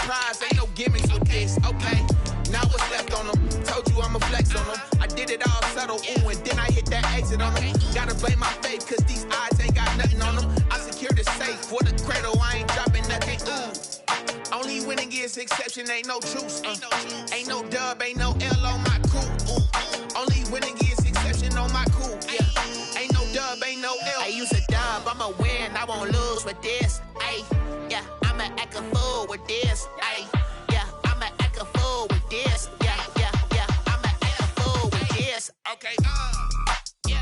surprise, ain't no gimmicks with this, okay. Now what's left on them? Told you I'ma flex on them. I did it all subtle, ooh, and then I hit that exit on them. Gotta blame my faith, cause these odds ain't got nothing on them. I secure the safe for the cradle, I ain't dropping nothing, ooh. Only winning is exception, ain't no truce. Ain't no dub, ain't no L on my crew, ooh. Only winning is exception on my crew, yeah. Ain't no dub, ain't no L. I use a dub, I'ma win, I won't lose with this, ayy. Yeah, I'ma act a fool with this, ayy. This, yeah, I'ma act a fool with this. Okay, yeah,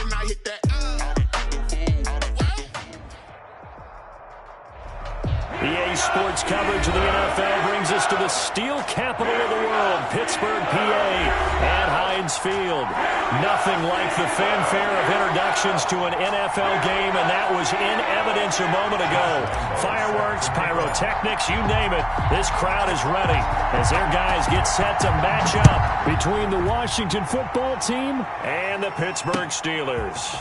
and I hit that, EA Sports coverage of the NFL brings us to the steel capital of the world, Pittsburgh, PA, and Heinz Field. Nothing like the fanfare of introductions to an NFL game, and that was in evidence a moment ago. Fireworks, pyrotechnics, you name it, this crowd is ready as their guys get set to match up between the Washington football team and the Pittsburgh Steelers.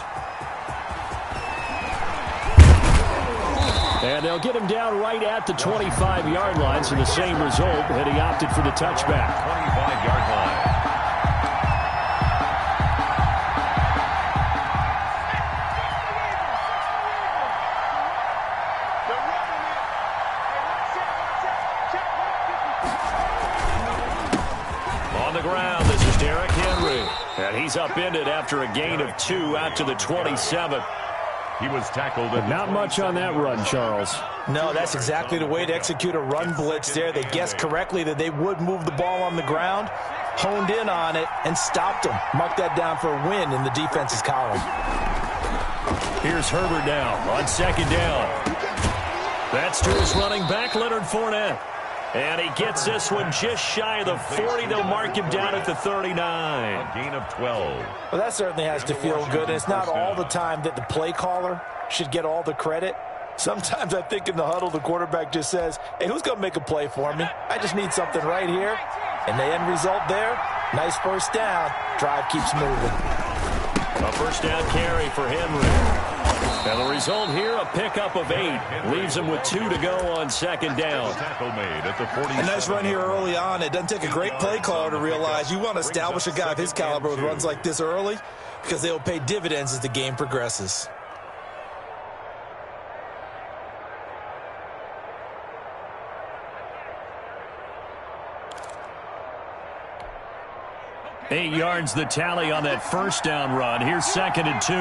And they'll get him down right at the 25-yard line, so the same result, and he opted for the touchback. 25-yard line. On the ground, this is Derrick Henry. And he's upended after a gain of 2 out to the 27. He was tackled. Not much on that run, Charles. No, that's exactly the way to execute a run blitz there. They guessed correctly that they would move the ball on the ground, honed in on it, and stopped them. Mark that down for a win in the defense's column. Here's Herbert now on second down. That's to his running back, Leonard Fournette. And he gets this one just shy of the 40. They'll mark him down at the 39. A gain of 12. Well, that certainly has to feel good. And it's not all the time that the play caller should get all the credit. Sometimes I think in the huddle, the quarterback just says, hey, who's going to make a play for me? I just need something right here. And the end result there, nice first down. Drive keeps moving. A first down carry for Henry. And the result here, a pickup of 8. Leaves him with 2 to go on second down. Tackle made at the 47. A nice run here early on. It doesn't take a great play caller to realize you want to establish a guy of his caliber with runs like this early because they will pay dividends as the game progresses. Eight yards the tally on that first down run. Here's second and 2.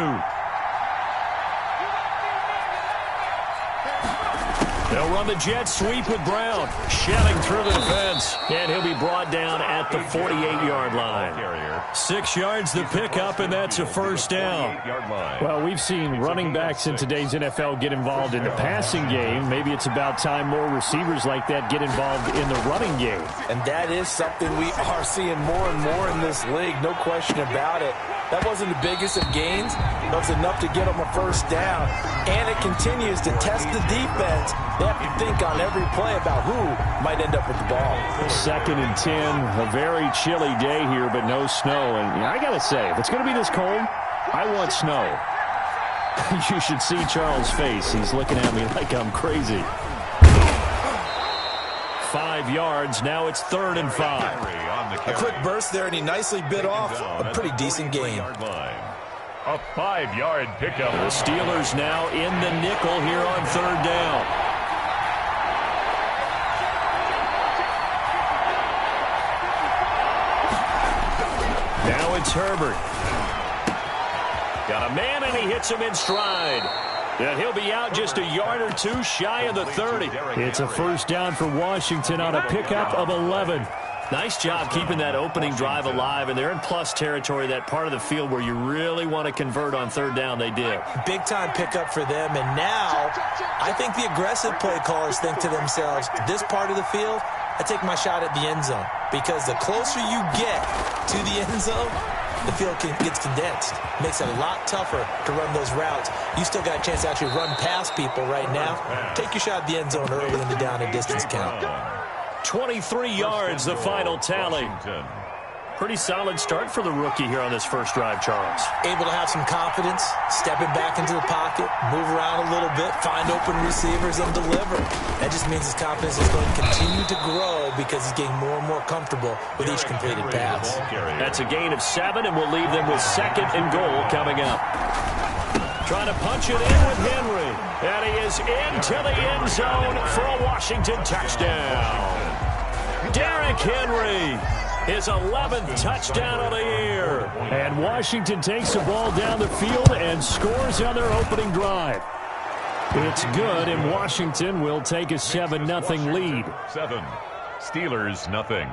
They'll run the jet sweep with Brown, shelling through the defense, and he'll be brought down at the 48-yard line. 6 yards the pickup, and that's a first down. Well, we've seen running backs in today's NFL get involved in the passing game. Maybe it's about time more receivers like that get involved in the running game. And that is something we are seeing more and more in this league, no question about it. That wasn't the biggest of gains. That was enough to get them a first down. And it continues to test the defense. They have to think on every play about who might end up with the ball. Second and 10, a very chilly day here, but no snow. And I got to say, if it's going to be this cold, I want snow. You should see Charles' face. He's looking at me like I'm crazy. 5 yards. Now it's 3rd and 5. A quick burst there, and he nicely bit off a pretty decent gain. A 5-yard pickup. The Steelers now in the nickel here on 3rd down. Now it's Herbert. Got a man, and he hits him in stride. And he'll be out just a yard or 2 shy of the 30. It's a first down for Washington on a pickup of 11. Nice job keeping that opening drive alive, and they're in plus territory, that part of the field where you really want to convert on 3rd down. They did. Big-time pickup for them, and now I think the aggressive play callers think to themselves, this part of the field, I take my shot at the end zone, because the closer you get to the end zone, the field gets condensed. Makes it a lot tougher to run those routes. You still got a chance to actually run past people right now. Take your shot at the end zone early in the down and distance count. 23 yards, the final tally. Pretty solid start for the rookie here on this first drive, Charles. Able to have some confidence, stepping back into the pocket, move around a little bit, find open receivers, and deliver. That just means his confidence is going to continue to grow because he's getting more and more comfortable with each completed pass. That's a gain of 7, and we'll leave them with 2nd and goal coming up. Trying to punch it in with Henry. And he is into the end zone for a Washington touchdown. Derrick Henry. His 11th touchdown of the year. And Washington takes the ball down the field and scores on their opening drive. It's good, and Washington will take a 7-0 lead. 7. Steelers nothing.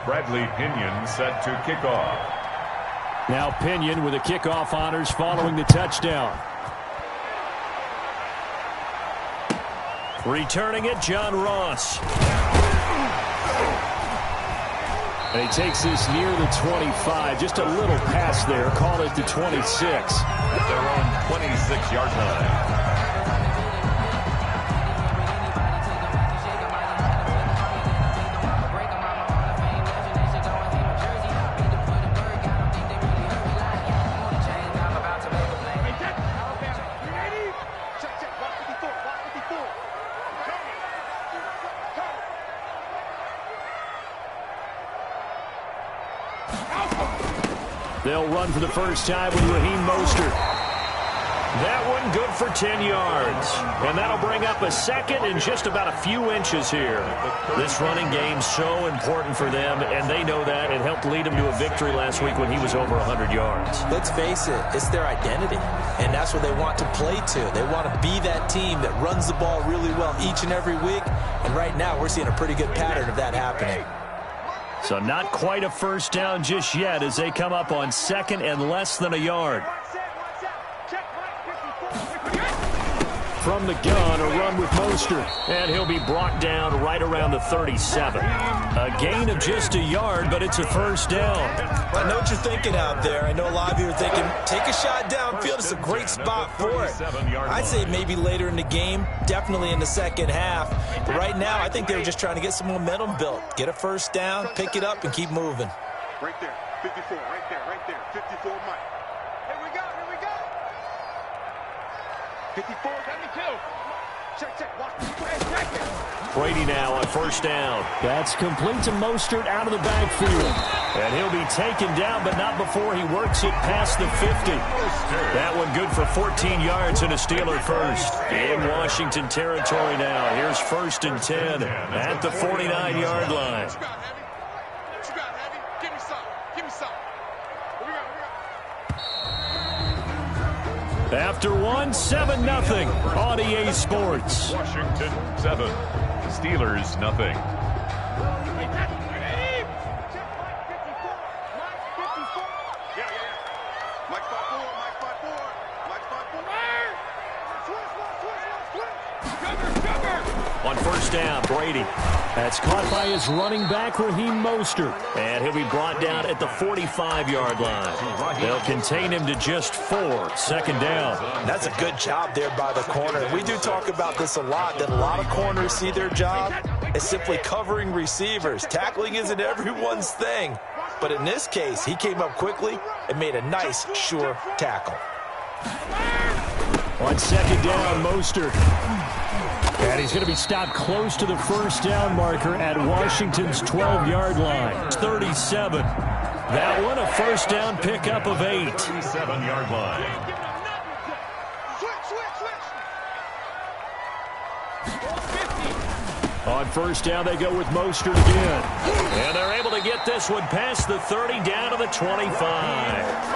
Bradley Pinion set to kick off. Now Pinion with the kickoff honors following the touchdown. Returning it, John Ross. And he takes this near the 25. Just a little pass there. Call it the 26. At their own 26-yard line. They'll run for the first time with Raheem Mostert. That one good for 10 yards. And that'll bring up a 2nd and just about a few inches here. This running game's so important for them, and they know that. It helped lead them to a victory last week when he was over 100 yards. Let's face it, it's their identity, and that's what they want to play to. They want to be that team that runs the ball really well each and every week, and right now we're seeing a pretty good pattern of that happening. So not quite a first down just yet as they come up on 2nd and less than a yard. From the gun, a run with Mostert. And he'll be brought down right around the 37. A gain of just a yard, but it's a first down. I know what you're thinking out there. I know a lot of you are thinking, take a shot downfield. It's a great spot for it. I'd say maybe later in the game, definitely in the second half. But right now, I think they were just trying to get some momentum built. Get a first down, pick it up, and keep moving. Right there, 54, right there, 54, Mike. Here we go. 54, 72. Check, watch. Brady now on first down. That's complete to Mostert out of the backfield. And he'll be taken down, but not before he works it past the 50. That one good for 14 yards and a Steeler first. In Washington territory now. Here's 1st and 10 at the 49-yard line. After one, 7-0 on EA Sports. Washington 7. Steelers nothing. On first down, Brady. That's caught by his running back, Raheem Mostert. And he'll be brought down at the 45-yard line. They'll contain him to just 4. 2nd down. That's a good job there by the corner. We do talk about this a lot, that a lot of corners see their job as simply covering receivers. Tackling isn't everyone's thing. But in this case, he came up quickly and made a nice, sure tackle. On 2nd down, Mostert. And he's going to be stopped close to the first down marker at Washington's 12-yard line. 37. That one a first down pickup of 8. 37-yard line. On first down, they go with Mostert again. And they're able to get this one past the 30 down to the 25.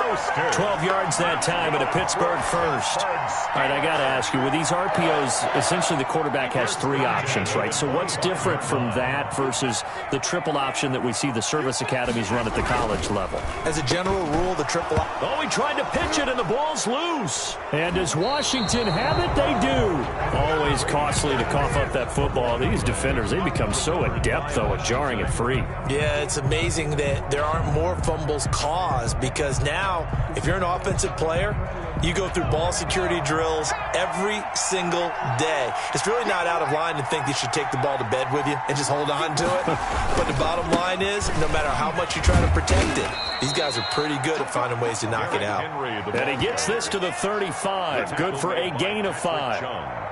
12 yards that time at a Pittsburgh first. All right, I got to ask you, with these RPOs, essentially the quarterback has 3 options, right? So what's different from that versus the triple option that we see the service academies run at the college level? As a general rule, the triple... Oh, he tried to pitch it, and the ball's loose. And does Washington have it? They do. Always costly to cough up that football. These defenders, they become so adept, though, at jarring it free. Yeah, it's amazing that there aren't more fumbles caused because now, if you're an offensive player, You go through ball security drills every single day. It's really not out of line to think you should take the ball to bed with you and just hold on to it. But the bottom line is, no matter how much you try to protect it, these guys are pretty good at finding ways to knock it out. And he gets this to the 35. Good for a gain of 5.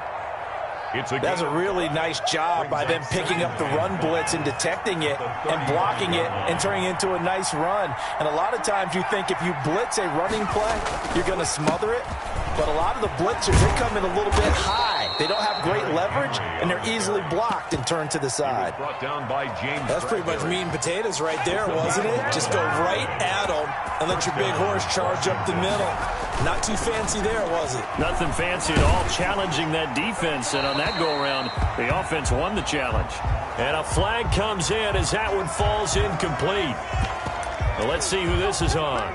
That's a really nice job by them picking up the run blitz and detecting it and blocking it and turning it into a nice run. And a lot of times you think if you blitz a running play, you're going to smother it. But a lot of the blitzers, they come in a little bit high. They don't have great leverage, and they're easily blocked and turned to the side. That's pretty much meat and potatoes right there, wasn't it? Just go right at them and let your big horse charge up the middle. Not too fancy there, was it? Nothing fancy at all, challenging that defense. And on that go-around, the offense won the challenge. And a flag comes in as that one falls incomplete. Well, let's see who this is on.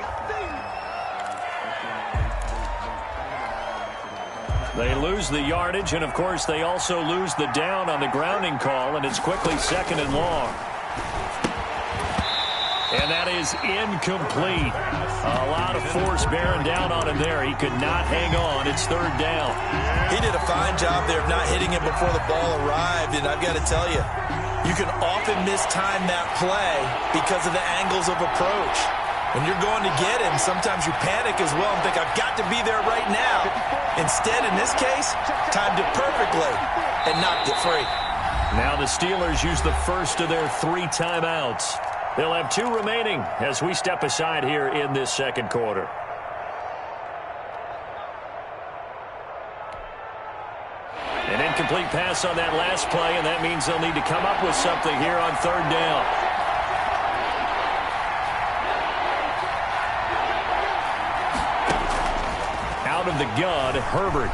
They lose the yardage, and, of course, they also lose the down on the grounding call, and it's quickly 2nd and long. And that is incomplete. A lot of force bearing down on him there. He could not hang on. It's 3rd down. He did a fine job there of not hitting it before the ball arrived, and I've got to tell you, you can often mistime that play because of the angles of approach. When you're going to get him, sometimes you panic as well and think, I've got to be there right now. Instead, in this case, timed it perfectly and knocked it free. Now the Steelers use the first of their 3 timeouts. They'll have 2 remaining as we step aside here in this 2nd quarter. An incomplete pass on that last play, and that means they'll need to come up with something here on 3rd down. Out of the gun, Herbert.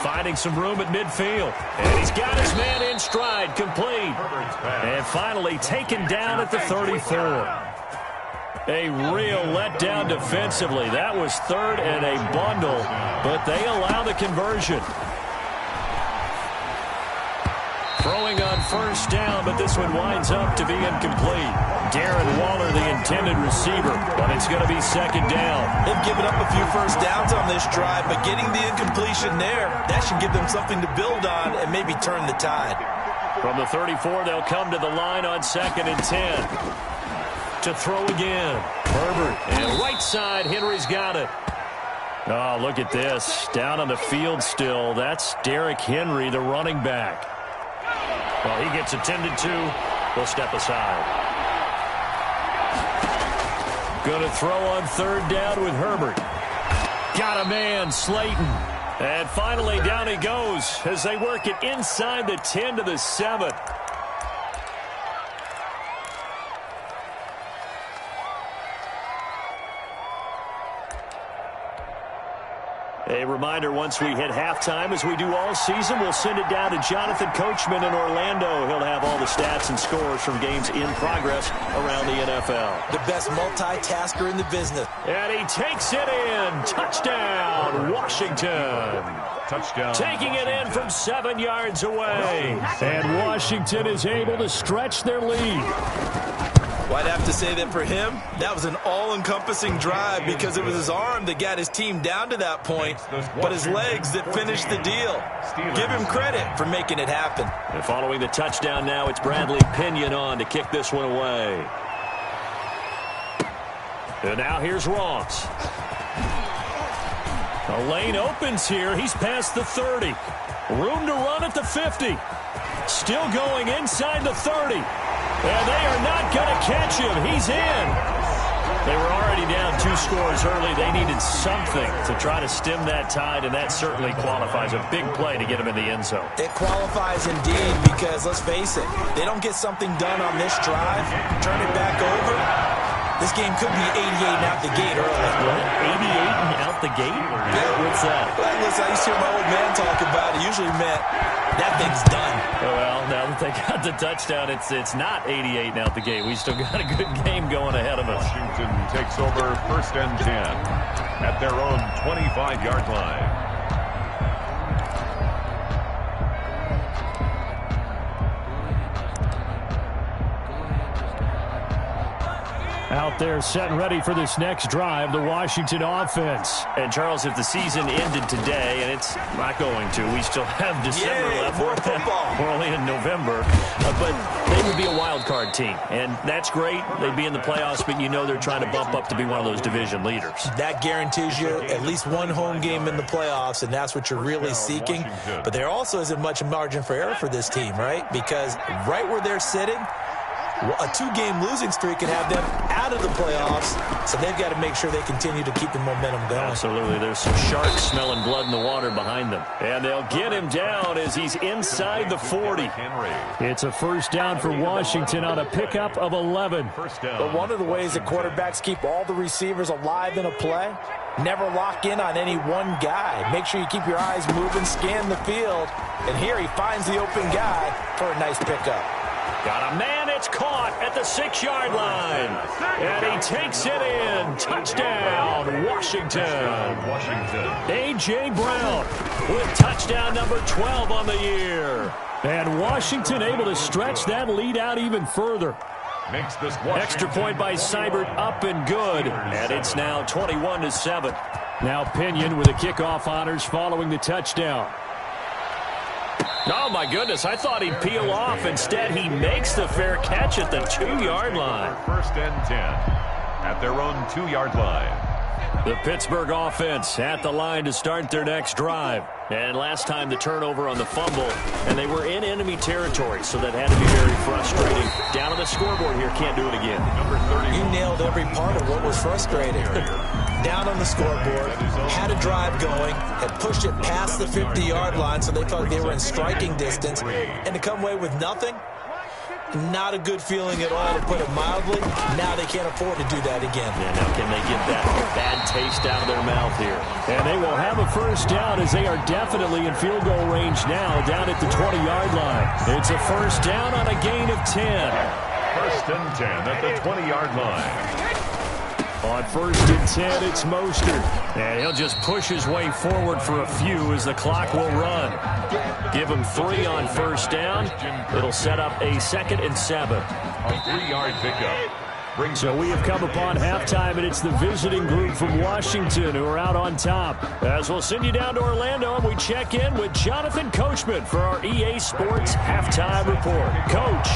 Finding some room at midfield. And he's got his man in stride, complete. And finally taken down at the 34. A real letdown defensively. That was 3rd and a bundle, but they allow the conversion. Throwing on 1st down, but this one winds up to be incomplete. Darren Waller, the intended receiver, but it's going to be 2nd down. They've given up a few 1st downs on this drive, but getting the incompletion there, that should give them something to build on and maybe turn the tide. From the 34, they'll come to the line on 2nd and 10. To throw again. Herbert, and right side, Henry's got it. Oh, look at this. Down on the field still. That's Derrick Henry, the running back. Well, he gets attended to. We'll step aside. Going to throw on 3rd down with Herbert. Got a man, Slayton. And finally, down he goes as they work it inside the 10 to the 7. A reminder, once we hit halftime, as we do all season, we'll send it down to Jonathan Coachman in Orlando. He'll have all the stats and scores from games in progress around the NFL. The best multitasker in the business. And he takes it in. Touchdown, Washington. Touchdown. Taking it in from 7 yards away. And Washington is able to stretch their lead. Well, I'd have to say that for him, that was an all-encompassing drive because it was his arm that got his team down to that point, but his legs that finished the deal. Give him credit for making it happen. And following the touchdown now, it's Bradley Pinion on to kick this one away. And now here's Ross. The lane opens here. He's past the 30. Room to run at the 50. Still going inside the 30. And they are not going to catch him. He's in. They were already down 2 scores early. They needed something to try to stem that tide, and that certainly qualifies. A big play to get him in the end zone. It qualifies indeed because, let's face it, they don't get something done on this drive, turn it back over. This game could be 88 and out the gate early. What? 88 and out the gate? Yeah. What's that? Well, listen, I used to hear my old man talk about it. Usually meant that thing's done. Well, now that they got the touchdown, it's not 88 and out the gate. We still got a good game going ahead of us. Washington takes over 1st and 10 at their own 25-yard line. Out there set and ready for this next drive, the Washington offense. And, Charles, if the season ended today, and it's not going to, we still have December left. More football. We're only in November. But they would be a wild card team, and that's great. They'd be in the playoffs, but you know they're trying to bump up to be one of those division leaders. That guarantees you at least one home game in the playoffs, and that's what you're really seeking. But there also isn't much margin for error for this team, right? Because right where they're sitting, a two-game losing streak can have them out of the playoffs, so they've got to make sure they continue to keep the momentum going. Absolutely. There's some sharks smelling blood in the water behind them. And they'll get him down as he's inside the 40. It's a first down for Washington on a pickup of 11. But one of the ways that quarterbacks keep all the receivers alive in a play, never lock in on any one guy. Make sure you keep your eyes moving, scan the field, and here he finds the open guy for a nice pickup. Got a man, it's caught at the 6-yard line. And he takes it in. Touchdown, Washington. A.J. Brown with touchdown number 12 on the year. And Washington able to stretch that lead out even further. Makes this Extra point by Seibert, up and good. And it's now 21-7. Now Pinion with the kickoff honors following the touchdown. Oh, my goodness. I thought he'd peel off. Instead, he makes the fair catch at the 2-yard line. First and 10 at their own 2-yard line. The Pittsburgh offense at the line to start their next drive. And last time the turnover on the fumble, and they were in enemy territory, so that had to be very frustrating. Down on the scoreboard here, can't do it again. Number 30. You nailed every part of what was frustrating. Down on the scoreboard, had a drive going, had pushed it past the 50-yard line, so they thought they were in striking distance, and to come away with nothing, not a good feeling at all, to put it mildly. Now they can't afford to do that again. Yeah, now can they get that bad taste out of their mouth here? And they will have a first down as they are definitely in field goal range now, down at the 20-yard line. It's a first down on a gain of 10. First and 10 at the 20-yard line. On first and 10, it's Mostert. And he'll just push his way forward for a few as the clock will run. Give him 3 on first down. It'll set up a 2nd and 7. A 3-yard pickup. So we have come upon halftime, and it's the visiting group from Washington who are out on top. As we'll send you down to Orlando, and we check in with Jonathan Coachman for our EA Sports Halftime Report. Coach.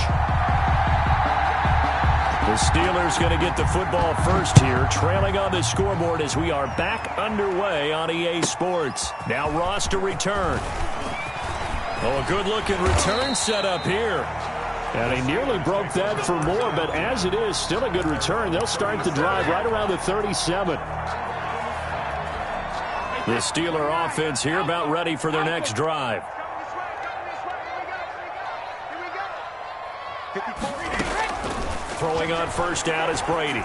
The Steelers going to get the football first here, trailing on the scoreboard as we are back underway on EA Sports. Now Ross to return. Oh, a good-looking return set up here. And he nearly broke that for more, but as it is, still a good return. They'll start the drive right around the 37. The Steeler offense here about ready for their next drive. Throwing on first down is Brady.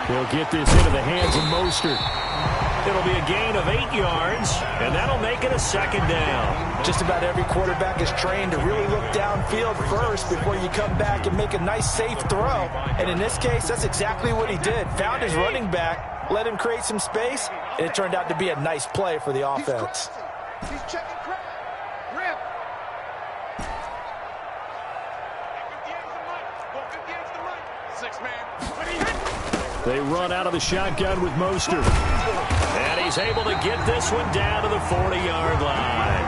He'll get this into the hands of Mostert. It'll be a gain of 8 yards, and that'll make it a 2nd down. Just about every quarterback is trained to really look downfield first before you come back and make a nice, safe throw. And in this case, that's exactly what he did. Found his running back, let him create some space, and it turned out to be a nice play for the offense. He's checking grip. They run out of the shotgun with Mostert. And he's able to get this one down to the 40-yard line.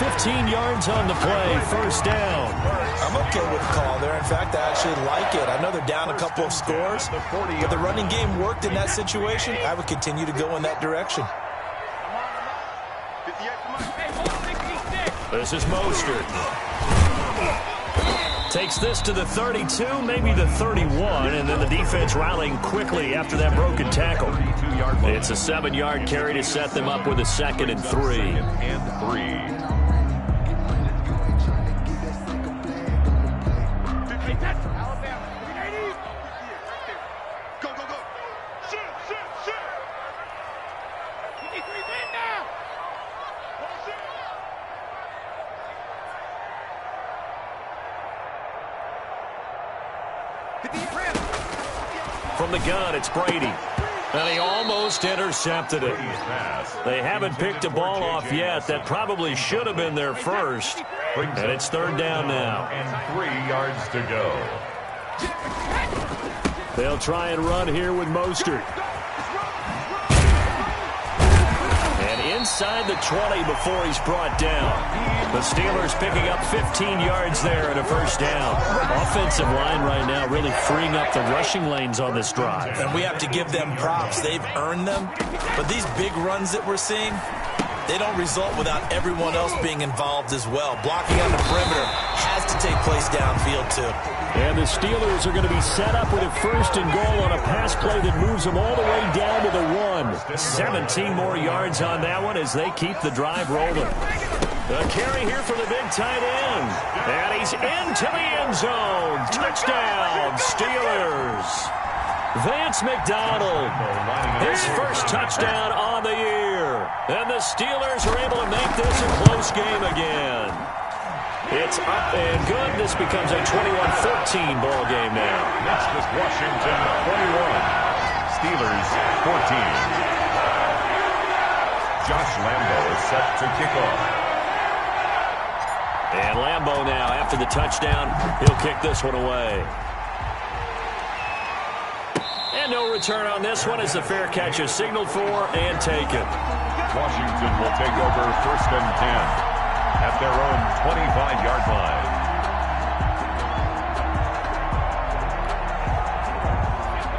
15 yards on the play, first down. I'm okay with the call there. In fact, I actually like it. I know they're down a couple of scores, but the running game worked in that situation. I would continue to go in that direction. This is Mostert. Takes this to the 32, maybe the 31, and then the defense rallying quickly after that broken tackle. It's a 7-yard carry to set them up with a 2nd and 3. From the gun, it's Brady. And he almost intercepted it. They haven't picked a ball off yet. That probably should have been their first. And it's 3rd down now. And 3 yards to go. They'll try and run here with Mostert. And inside the 20 before he's brought down. The Steelers picking up 15 yards there and a first down. Offensive line right now really freeing up the rushing lanes on this drive. And we have to give them props. They've earned them. But these big runs that we're seeing, they don't result without everyone else being involved as well. Blocking on the perimeter has to take place downfield too. And the Steelers are going to be set up with a first and goal on a pass play that moves them all the way down to the 1. 17 more yards on that one as they keep the drive rolling. The carry here for the big tight end. And he's into the end zone. Touchdown, Steelers. Vance McDonald, his first touchdown on the year. And the Steelers are able to make this a close game again. It's up and good. This becomes a 21-14 ball game now. Next is Washington 21, Steelers 14. Josh Lambo is set to kick off. And Lambo now, after the touchdown, he'll kick this one away. And no return on this one as the fair catch is signaled for and taken. Washington will take over first and 10. At their own 25-yard line.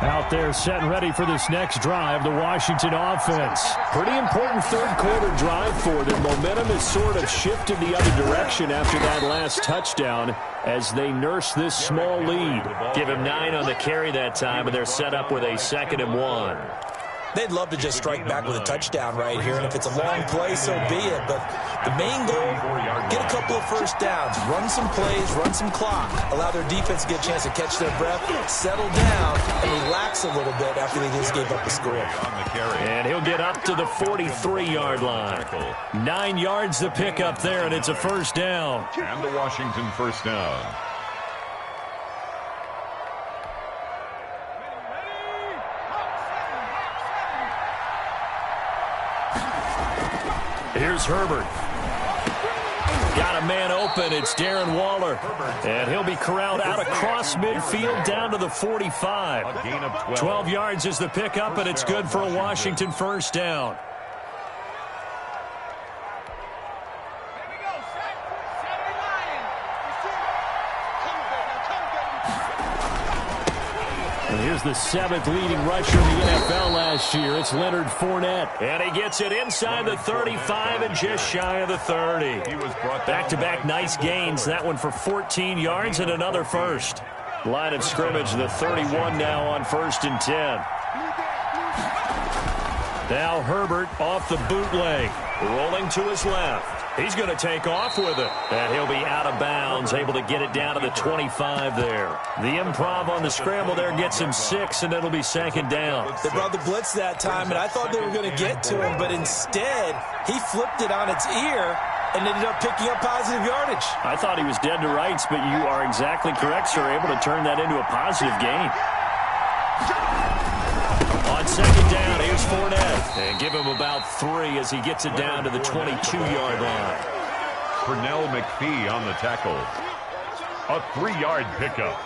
Out there set and ready for this next drive, the Washington offense. Pretty important third-quarter drive for them. Momentum has sort of shifted the other direction after that last touchdown as they nurse this small lead. Give him 9 on the carry that time, and they're set up with a 2nd and 1. They'd love to just strike back with a touchdown right here, and if it's a long play, so be it. But the main goal, get a couple of first downs, run some plays, run some clock, allow their defense to get a chance to catch their breath, settle down, and relax a little bit after they just gave up a score. And he'll get up to the 43-yard line. 9 yards to pick up there, and it's a first down. And the Washington first down. Here's Herbert. Got a man open. It's Darren Waller. And he'll be corralled out across midfield down to the 45. 12 yards is the pickup, and it's good for a Washington first down. And here's the 7th leading rusher in the NFL last year. It's Leonard Fournette. And he gets it inside the 35 and just shy of the 30. Back-to-back nice gains. That one for 14 yards and another first. Line of scrimmage, the 31 now on 1st and 10. Now Herbert off the bootleg. Rolling to his left. He's going to take off with it. And he'll be out of bounds, able to get it down to the 25 there. The improv on the scramble there gets him 6, and it'll be 2nd down. They brought the blitz that time, and I thought they were going to get to him, but instead, he flipped it on its ear and ended up picking up positive yardage. I thought he was dead to rights, but you are exactly correct, sir. Able to turn that into a positive gain. On 2nd down, here's Fournette. And give him about 3 as he gets it down to the 22-yard line. Pernell McPhee on the tackle. A 3-yard pickup.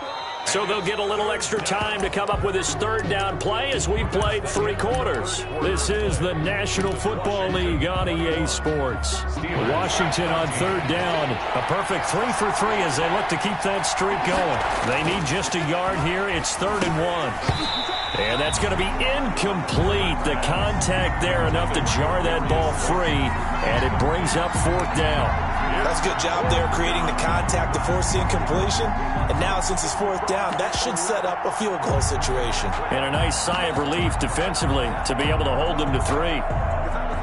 So they'll get a little extra time to come up with his 3rd down play as we've played 3 quarters. This is the National Football League on EA Sports. Washington on 3rd down. A perfect 3 for 3 as they look to keep that streak going. They need just a yard here. It's 3rd and 1. And that's going to be incomplete. The contact there enough to jar that ball free, and it brings up 4th down. That's a good job there creating the contact to force the incompletion. And now since it's 4th down, that should set up a field goal situation. And a nice sigh of relief defensively to be able to hold them to 3.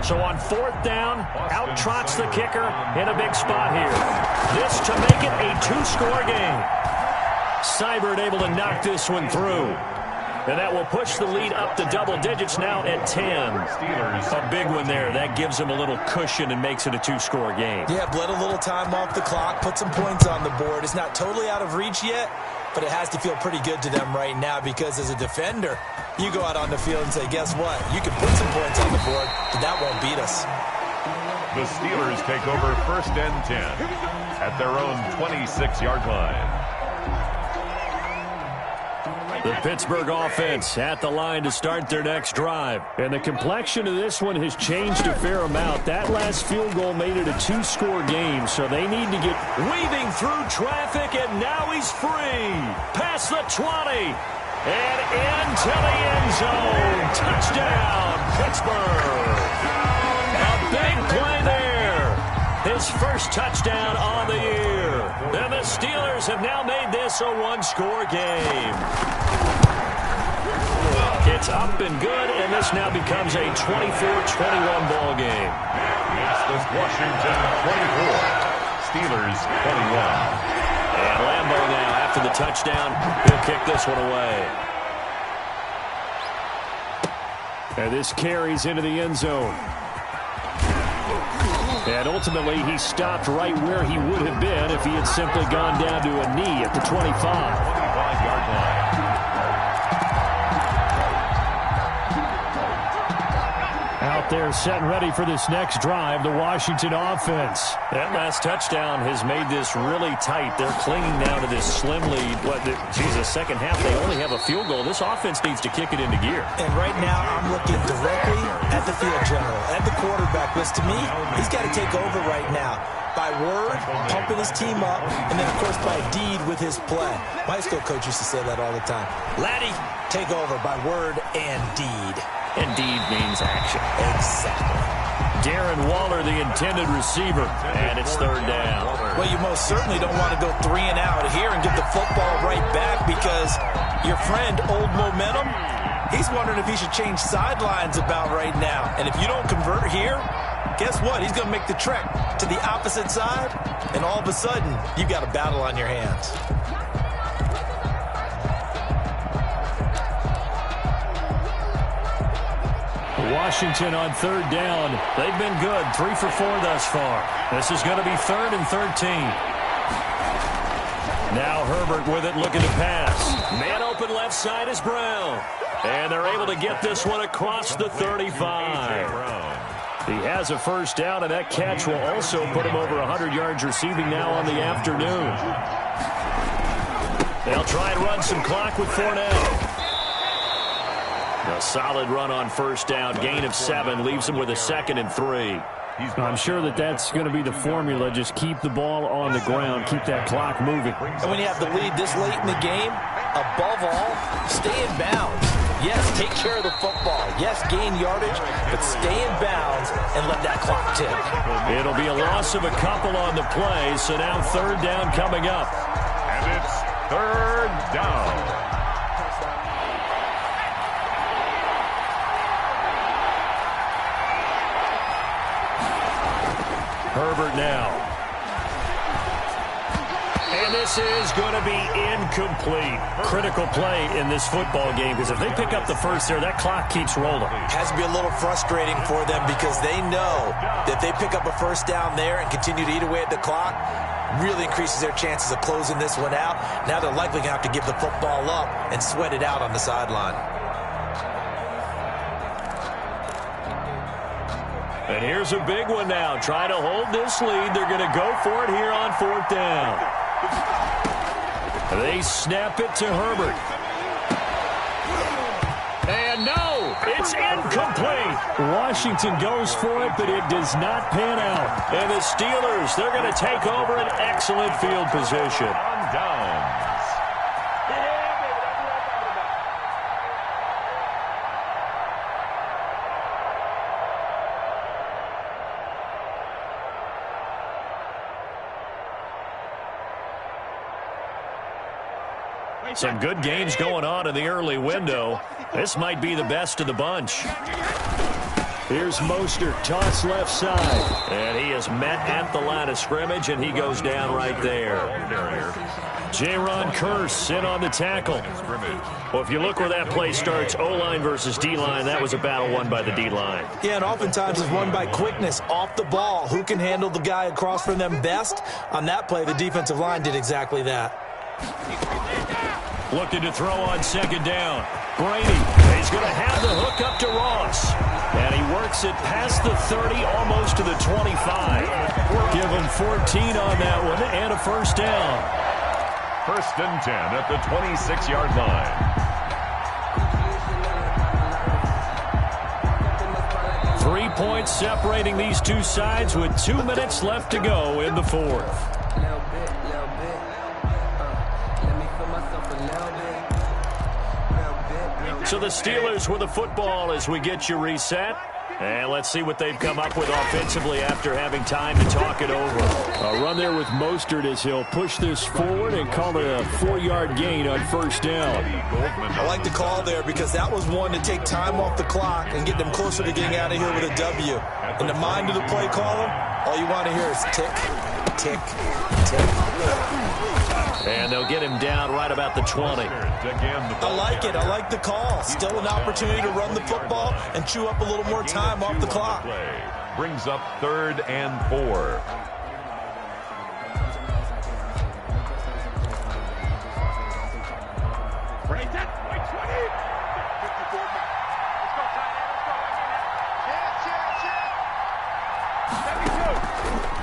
So on 4th down, out trots the kicker in a big spot here. This to make it a 2-score game. Seibert able to knock this one through. And that will push the lead up to double digits now at 10. A big one there. That gives them a little cushion and makes it a 2-score game. Yeah, bled a little time off the clock, put some points on the board. It's not totally out of reach yet, but it has to feel pretty good to them right now because as a defender, you go out on the field and say, guess what? You can put some points on the board, but that won't beat us. The Steelers take over 1st and 10 at their own 26-yard line. The Pittsburgh offense at the line to start their next drive. And the complexion of this one has changed a fair amount. That last field goal made it a 2-score game, so they need to get... Weaving through traffic, and now he's free. Past the 20. And into the end zone. Touchdown, Pittsburgh. A big play there. His first touchdown on the year. And the Steelers have now made this a 1-score game. It's up and good, and this now becomes a 24-21 ball game. It's the Washington 24, Steelers 21. And Lambeau now, after the touchdown, he'll kick this one away. And this carries into the end zone. And ultimately, he stopped right where he would have been if he had simply gone down to a knee at the 25. 25-yard line. Out there set and ready for this next drive, the Washington offense. That last touchdown has made this really tight. They're clinging now to this slim lead. Second half, they only have a field goal. This offense needs to kick it into gear. And right now, I'm looking directly at the field general, at the quarterback, which to me, he's got to take over right now. By word, pumping his team up, and then, of course, by deed with his play. My high school coach used to say that all the time. Laddie, take over by word and deed. And deed means action. Exactly. Darren Waller, the intended receiver, and it's third down. Well, you most certainly don't want to go 3 and out here and get the football right back because your friend, Old Momentum, he's wondering if he should change sidelines about right now. And if you don't convert here, guess what? He's going to make the trek to the opposite side, and all of a sudden, you've got a battle on your hands. Washington on third down. They've been good, 3 for 4 thus far. This is going to be 3rd and 13. Now Herbert with it, looking to pass. Man open left side is Brown. And they're able to get this one across the 35. He has a first down, and that catch will also put him over 100 yards receiving now on the afternoon. They'll try and run some clock with Fournette. A solid run on first down. Gain of 7 leaves him with a 2nd and 3. I'm sure that's going to be the formula. Just keep the ball on the ground. Keep that clock moving. And when you have the lead this late in the game, above all, stay in bounds. Yes, take care of the football. Yes, gain yardage, but stay in bounds and let that clock tick. It'll be a loss of a couple on the play, so now third down coming up. And it's third down. Herbert now. And this is going to be incomplete. Critical play in this football game because if they pick up the first there, that clock keeps rolling. Has to be a little frustrating for them because they know that they pick up a first down there and continue to eat away at the clock, really increases their chances of closing this one out. Now they're likely going to have to give the football up and sweat it out on the sideline. And here's a big one now. Trying to hold this lead. They're going to go for it here on fourth down. They snap it to Herbert. And no, it's incomplete. Washington goes for it, but it does not pan out. And the Steelers, they're going to take over an excellent field position. On downs. Some good games going on in the early window. This might be the best of the bunch. Here's Mostert, toss left side. And he is met at the line of scrimmage, and he goes down right there. Jaron Kearse in on the tackle. Well, if you look where that play starts, O-line versus D-line, that was a battle won by the D-line. Yeah, and oftentimes it's won by quickness off the ball. Who can handle the guy across from them best? On that play, the defensive line did exactly that. Looking to throw on second down. Brady, he's going to have the hook up to Ross. And he works it past the 30, almost to the 25. Give him 14 on that one and a first down. First and 10 at the 26-yard line. points separating these two sides with 2 minutes left to go in the fourth. So the Steelers with the football as we get you reset. And let's see what they've come up with offensively after having time to talk it over. A run there with Mostert as he'll push this forward and call it a 4-yard gain on first down. I like the call there because that was one to take time off the clock and get them closer to getting out of here with a W. In the mind of the play caller, all you want to hear is tick, tick, tick. And they'll get him down right about the 20. I like it. I like the call. Still an opportunity to run the football and chew up a little more time off the clock. Brings up 3rd and 4.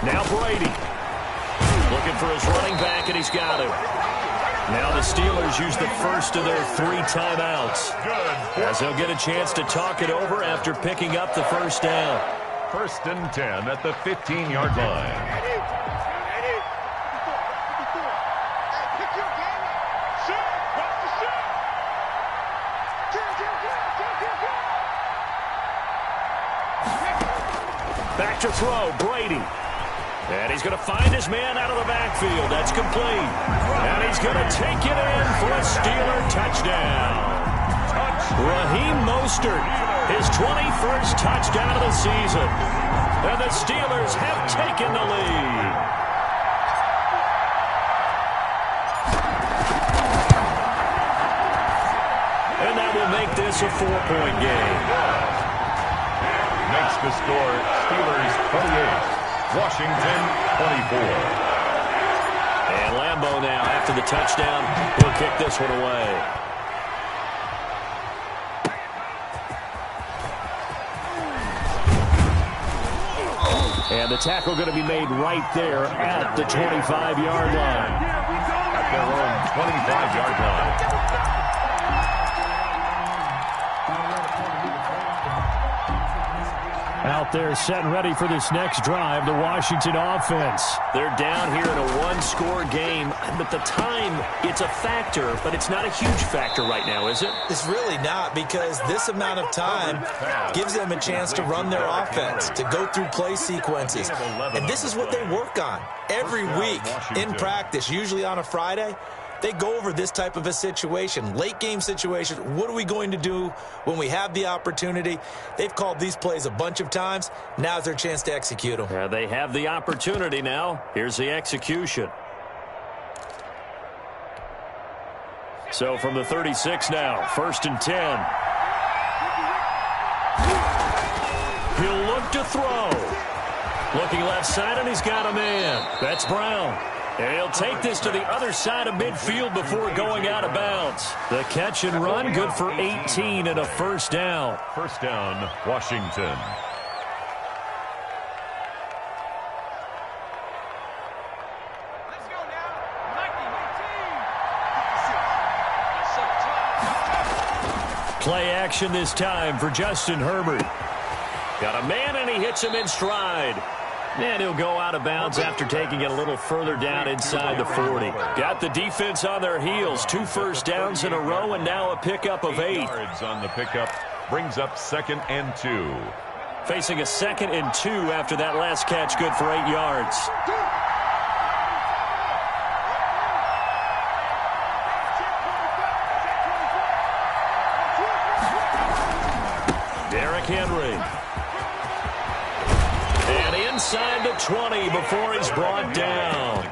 Now Brady. Looking for his running back, and he's got him. Now the Steelers use the first of their 3 timeouts, as they'll get a chance to talk it over after picking up the first down. 1st and 10 at the 15-yard line. Back to throw, Brady. And he's going to find his man out of the backfield. That's complete. And he's going to take it in for a Steeler touchdown. Raheem Mostert, his 21st touchdown of the season. And the Steelers have taken the lead. And that will make this a 4-point game. Makes the score Steelers 28. Washington 24. And Lambeau now, after the touchdown, will kick this one away. And the tackle going to be made right there at the 25-yard line. At their own 25-yard line. Out there set and ready for this next drive, the Washington offense. They're down here in a 1-score game, but the time, it's a factor, but it's not a huge factor right now, is it? It's really not, because this amount of time gives them a chance to run their offense, to go through play sequences. And this is what they work on every week in practice, usually on a Friday. They go over this type of a situation, late game situation. What are we going to do when we have the opportunity? They've called these plays a bunch of times. Now's their chance to execute them. Yeah, they have the opportunity now. Here's the execution. So from the 36 now, 1st and 10. He'll look to throw. Looking left side, and he's got a man. That's Brown. And he'll take this to the other side of midfield before going out of bounds. The catch and run, good for 18 and a first down. First down, Washington. Play action this time for Justin Herbert. Got a man, and he hits him in stride. And he'll go out of bounds after taking it a little further down inside the 40. Got the defense on their heels. 2 first downs in a row, and now a pickup of 8. Yards on the pickup brings up 2nd and 2. Facing a 2nd and 2 after that last catch, good for 8 yards. Derrick Henry. Inside the 20 before he's brought down.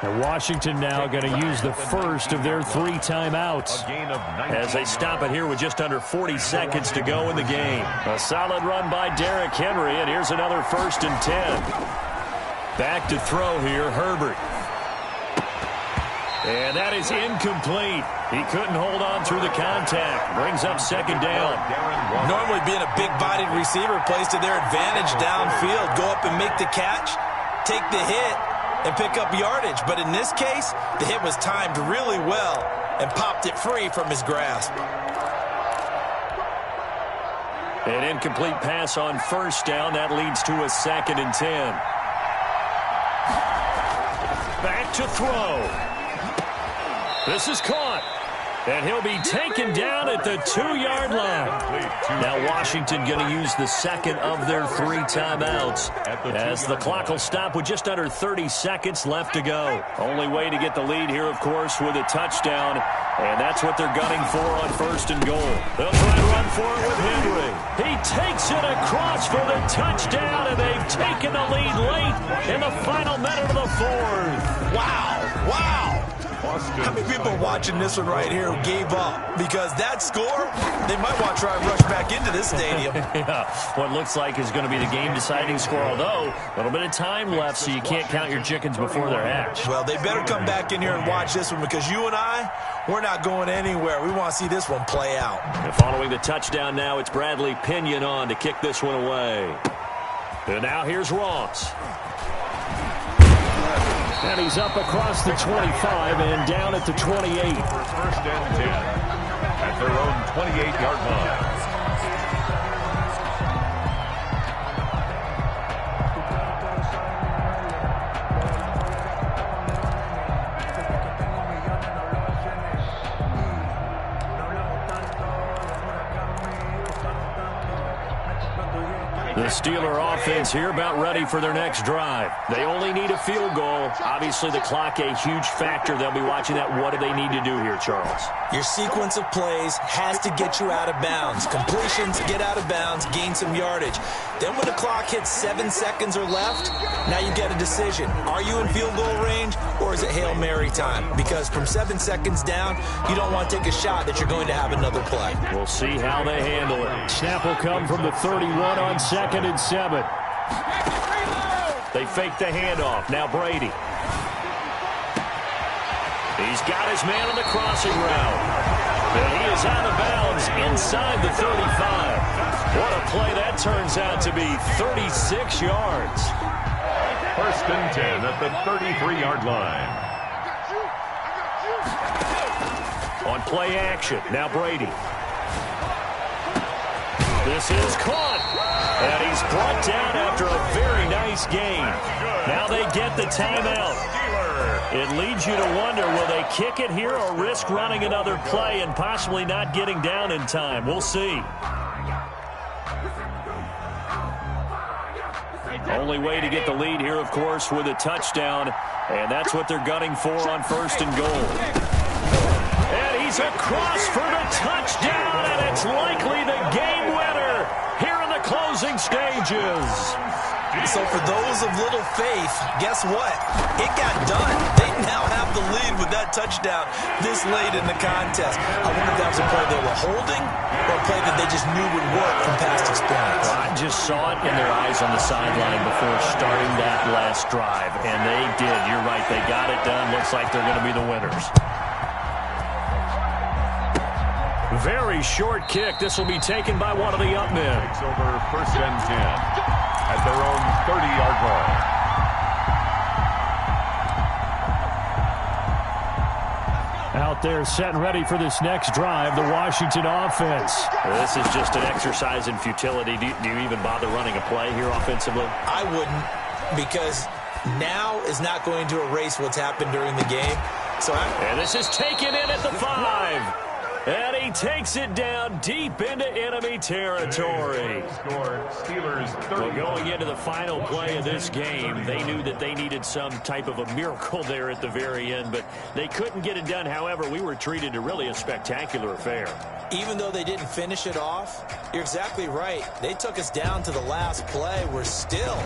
And Washington now going to use the first of their 3 timeouts. As they stop it here with just under 40 seconds to go in the game. A solid run by Derrick Henry, and here's another 1st and 10. Back to throw here, Herbert. And that is incomplete. He couldn't hold on through the contact. Brings up 2nd down. Normally being a big-bodied receiver plays to their advantage downfield. Go up and make the catch, take the hit, and pick up yardage. But in this case, the hit was timed really well and popped it free from his grasp. An incomplete pass on first down. That leads to a 2nd and 10. Back to throw. This is caught. And he'll be taken down at the 2-yard line. Now Washington going to use the second of their 3 timeouts as the clock will stop with just under 30 seconds left to go. Only way to get the lead here, of course, with a touchdown. And that's what they're gunning for on 1st and goal. They'll try to run for it with Henry. He takes it across for the touchdown, and they've taken the lead late in the final minute of the 4th. Wow, wow. How many people are watching this one right here who gave up? Because that score, they might want to try and rush back into this stadium. Yeah, what looks like is going to be the game-deciding score, although a little bit of time left, so you can't count your chickens before they're hatched. Well, they better come back in here and watch this one because you and I, we're not going anywhere. We want to see this one play out. And following the touchdown now, it's Bradley Pinion on to kick this one away. And now here's Ross. And he's up across the 25 and down at the 28. 1st and 10 at their own 28-yard line. The Steeler offense here about ready for their next drive. They only need a field goal. Obviously, the clock a huge factor. They'll be watching that. What do they need to do here, Charles? Your sequence of plays has to get you out of bounds. Completions, get out of bounds, gain some yardage. Then when the clock hits 7 seconds or left, now you get a decision. Are you in field goal range or is it Hail Mary time? Because from 7 seconds down, you don't want to take a shot that you're going to have another play. We'll see how they handle it. Snap will come from the 31 on 2nd and 7. They fake the handoff. Now Brady. He's got his man on the crossing route. And he is out of bounds inside the 35. What a play that turns out to be. 36 yards. 1st and 10 at the 33-yard line. On play action. Now Brady. This is caught. And he's brought down after a very nice gain. Now they get the timeout. It leads you to wonder, will they kick it here or risk running another play and possibly not getting down in time? We'll see. Only way to get the lead here, of course, with a touchdown. And that's what they're gunning for on 1st and goal. And he's across for the touchdown, and it's likely the game winner here in the closing stages. So for those of little faith, guess what? It got done. They now have the lead with that touchdown this late in the contest. I wonder if that was a play they were holding or a play that they just knew would work from past experience. Well, I just saw it in their eyes on the sideline before starting that last drive, and they did. You're right. They got it done. Looks like they're going to be the winners. Very short kick. This will be taken by one of the up men. Takes over 1st and 10 at their own 30-yard line. Out there set and ready for this next drive, the Washington offense. Well, this is just an exercise in futility. Do you even bother running a play here offensively? I wouldn't, because now is not going to erase what's happened during the game. And this is taken in at the 5. And he takes it down deep into enemy territory. Well, going into the final play of this game, they knew that they needed some type of a miracle there at the very end, but they couldn't get it done. However, we were treated to really a spectacular affair. Even though they didn't finish it off, you're exactly right. They took us down to the last play. We're still